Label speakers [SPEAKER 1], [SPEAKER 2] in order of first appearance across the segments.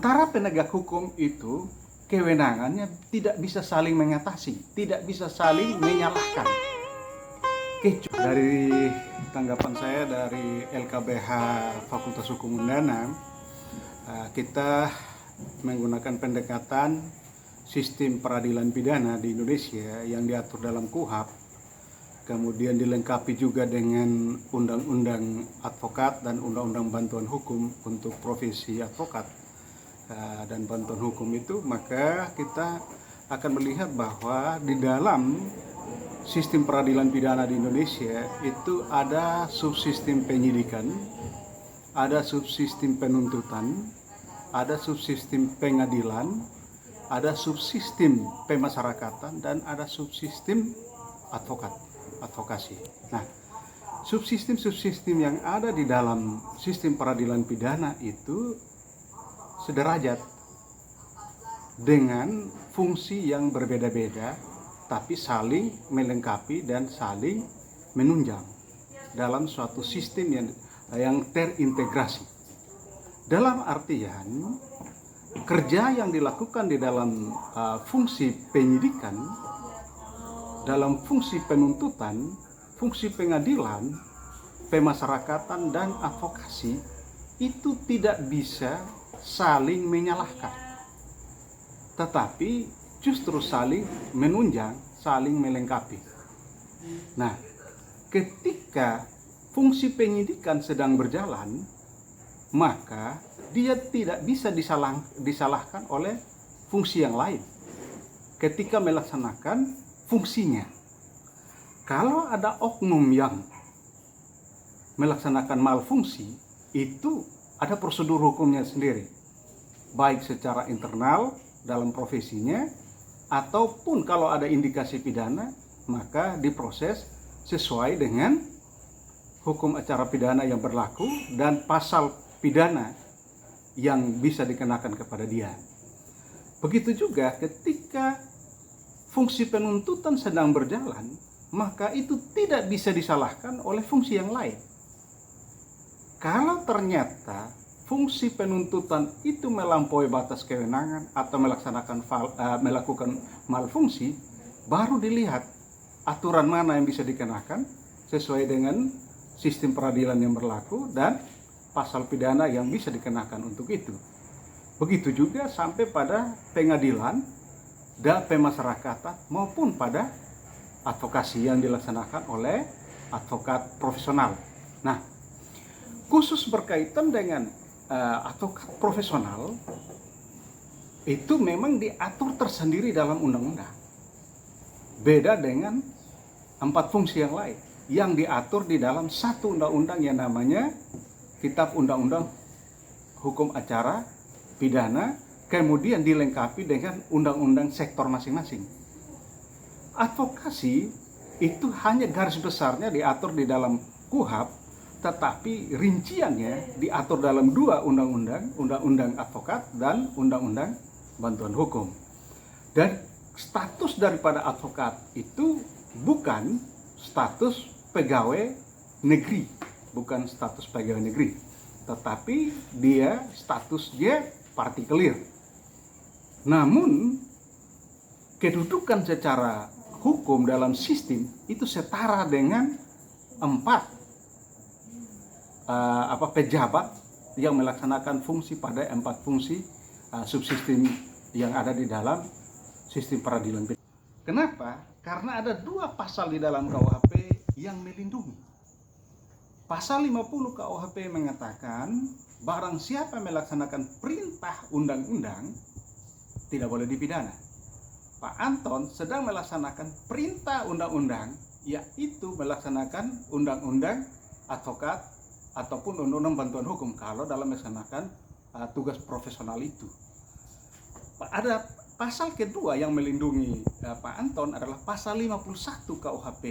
[SPEAKER 1] Antara penegak hukum itu kewenangannya tidak bisa saling mengatasi, tidak bisa saling menyalahkan. Dari tanggapan saya dari LKBH Fakultas Hukum Undana, kita menggunakan pendekatan sistem peradilan pidana di Indonesia yang diatur dalam KUHP, kemudian dilengkapi juga dengan undang-undang advokat dan undang-undang bantuan hukum untuk profesi advokat dan bantuan hukum itu, maka kita akan melihat bahwa di dalam sistem peradilan pidana di Indonesia itu ada subsistem penyidikan, ada subsistem penuntutan, ada subsistem pengadilan, ada subsistem pemasyarakatan, dan ada subsistem advokasi. Nah, subsistem yang ada di dalam sistem peradilan pidana itu sederajat dengan fungsi yang berbeda-beda, tapi saling melengkapi dan saling menunjang dalam suatu sistem yang terintegrasi. Dalam artian, kerja yang dilakukan di dalam fungsi penyidikan, dalam fungsi penuntutan, fungsi pengadilan, pemasyarakatan, dan advokasi itu tidak bisa saling menyalahkan, tetapi justru saling menunjang, saling melengkapi. Nah, ketika fungsi penyidikan sedang berjalan, maka dia tidak bisa disalahkan oleh fungsi yang lain ketika melaksanakan fungsinya. Kalau ada oknum yang melaksanakan malfungsi, itu ada prosedur hukumnya sendiri, baik secara internal dalam profesinya, ataupun kalau ada indikasi pidana, maka diproses sesuai dengan hukum acara pidana yang berlaku dan pasal pidana yang bisa dikenakan kepada dia. Begitu juga ketika fungsi penuntutan sedang berjalan, maka itu tidak bisa disalahkan oleh fungsi yang lain. Kalau ternyata fungsi penuntutan itu melampaui batas kewenangan atau melakukan malfungsi, baru dilihat aturan mana yang bisa dikenakan sesuai dengan sistem peradilan yang berlaku dan pasal pidana yang bisa dikenakan untuk itu. Begitu juga sampai pada pengadilan dan pemasyarakatan maupun pada advokasi yang dilaksanakan oleh advokat profesional. Nah, khusus berkaitan dengan advokat profesional itu memang diatur tersendiri dalam undang-undang. Beda dengan 4 fungsi yang lain yang diatur di dalam satu undang-undang yang namanya Kitab Undang-Undang Hukum Acara Pidana, kemudian dilengkapi dengan undang-undang sektor masing-masing. Advokasi itu hanya garis besarnya diatur di dalam KUHP, tetapi rinciannya diatur dalam 2 undang-undang, Undang-Undang Advokat dan Undang-Undang Bantuan Hukum. Dan status daripada advokat itu bukan status pegawai negeri, bukan status pegawai negeri, tetapi dia statusnya partikelir. Namun kedudukan secara hukum dalam sistem itu setara dengan 4 pejabat yang melaksanakan fungsi pada 4 fungsi subsistem yang ada di dalam sistem peradilan pidana. Kenapa? Karena ada 2 pasal di dalam KUHP yang melindungi. Pasal 50 KUHP mengatakan barang siapa melaksanakan perintah undang-undang tidak boleh dipidana. Pak Anton sedang melaksanakan perintah undang-undang, yaitu melaksanakan undang-undang advokat ataupun undang-undang bantuan hukum kalau dalam melaksanakan tugas profesional itu. Ada pasal kedua yang melindungi Pak Anton adalah pasal 51 KUHP,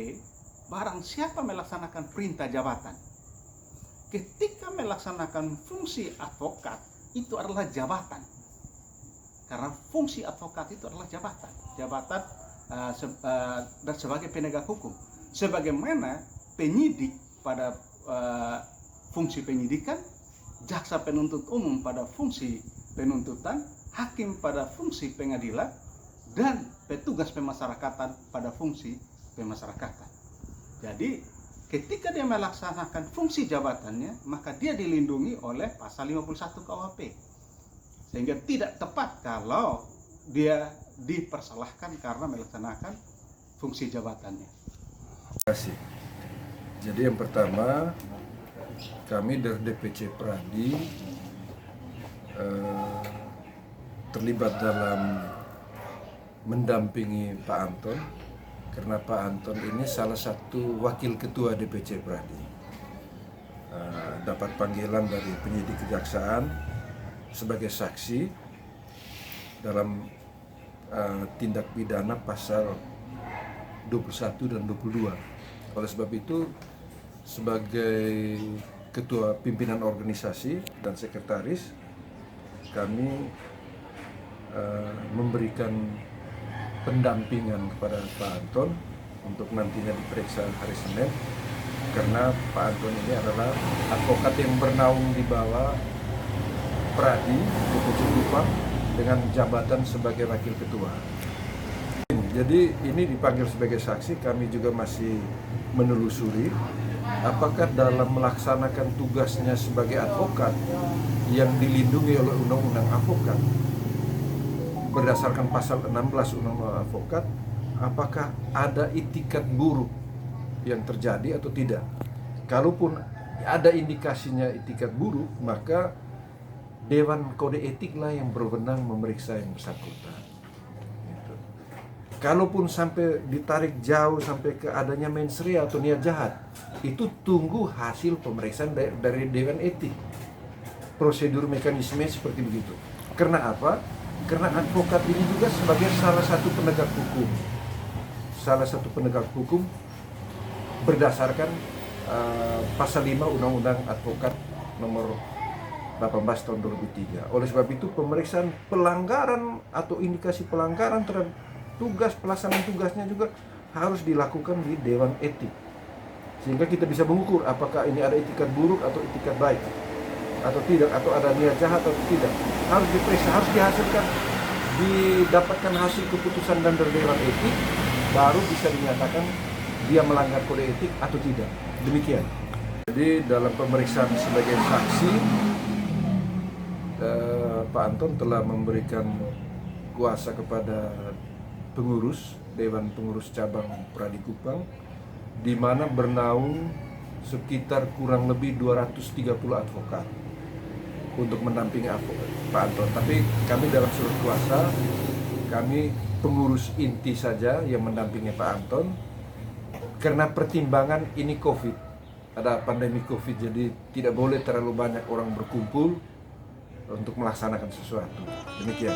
[SPEAKER 1] barang siapa melaksanakan perintah jabatan. Ketika melaksanakan fungsi advokat itu adalah jabatan. Karena fungsi advokat itu adalah jabatan dan sebagai penegak hukum. Sebagaimana penyidik pada fungsi penyidikan, jaksa penuntut umum pada fungsi penuntutan, hakim pada fungsi pengadilan, dan petugas pemasyarakatan pada fungsi pemasyarakatan. Jadi ketika dia melaksanakan fungsi jabatannya, maka dia dilindungi oleh pasal 51 KUHP. Sehingga tidak tepat kalau dia dipersalahkan karena melaksanakan fungsi jabatannya.
[SPEAKER 2] Terima kasih. Jadi yang pertama, kami dari DPC Pradi terlibat dalam mendampingi Pak Anton, karena Pak Anton ini salah satu wakil ketua DPC Pradi. Dapat panggilan dari penyidik kejaksaan sebagai saksi dalam tindak pidana pasal 21 dan 22. Oleh sebab itu, sebagai ketua pimpinan organisasi dan sekretaris, kami memberikan pendampingan kepada Pak Anton untuk nantinya diperiksa hari Senin, karena Pak Anton ini adalah advokat yang bernaung di bawah Pradi DPC Kupang dengan jabatan sebagai wakil ketua. Jadi ini dipanggil sebagai saksi. Kami juga masih menelusuri apakah dalam melaksanakan tugasnya sebagai advokat yang dilindungi oleh Undang-Undang Advokat berdasarkan pasal 16 Undang-Undang Advokat, apakah ada itikat buruk yang terjadi atau tidak. Kalaupun ada indikasinya itikat buruk, maka Dewan Kode Etik lah yang berwenang memeriksa yang bersangkutan. Gitu. Kalaupun sampai ditarik jauh sampai ke adanya mens rea atau niat jahat, itu tunggu hasil pemeriksaan dari Dewan Etik. Prosedur mekanisme seperti begitu. Karena apa? Karena advokat ini juga sebagai salah satu penegak hukum. Salah satu penegak hukum berdasarkan pasal 5 Undang-Undang Advokat nomor 18 tahun 2003. Oleh sebab itu, pemeriksaan pelanggaran atau indikasi pelanggaran terhadap pelaksanaan tugasnya juga harus dilakukan di Dewan Etik. Sehingga kita bisa mengukur apakah ini ada itikat buruk atau itikat baik atau tidak, atau ada niat jahat atau tidak. Harus diperiksa, harus dihasilkan, didapatkan hasil keputusan dan dari Dewan Etik, baru bisa dinyatakan dia melanggar kode etik atau tidak. Demikian. Jadi dalam pemeriksaan sebagai saksi, Pak Anton telah memberikan kuasa kepada pengurus Dewan Pengurus Cabang Pradi Kupang, di mana bernaung sekitar kurang lebih 230 advokat untuk mendampingi Pak Anton. Tapi kami dalam surat kuasa, kami pengurus inti saja yang mendampingi Pak Anton, karena pertimbangan ini COVID, ada pandemi COVID, jadi tidak boleh terlalu banyak orang berkumpul untuk melaksanakan sesuatu. Demikian.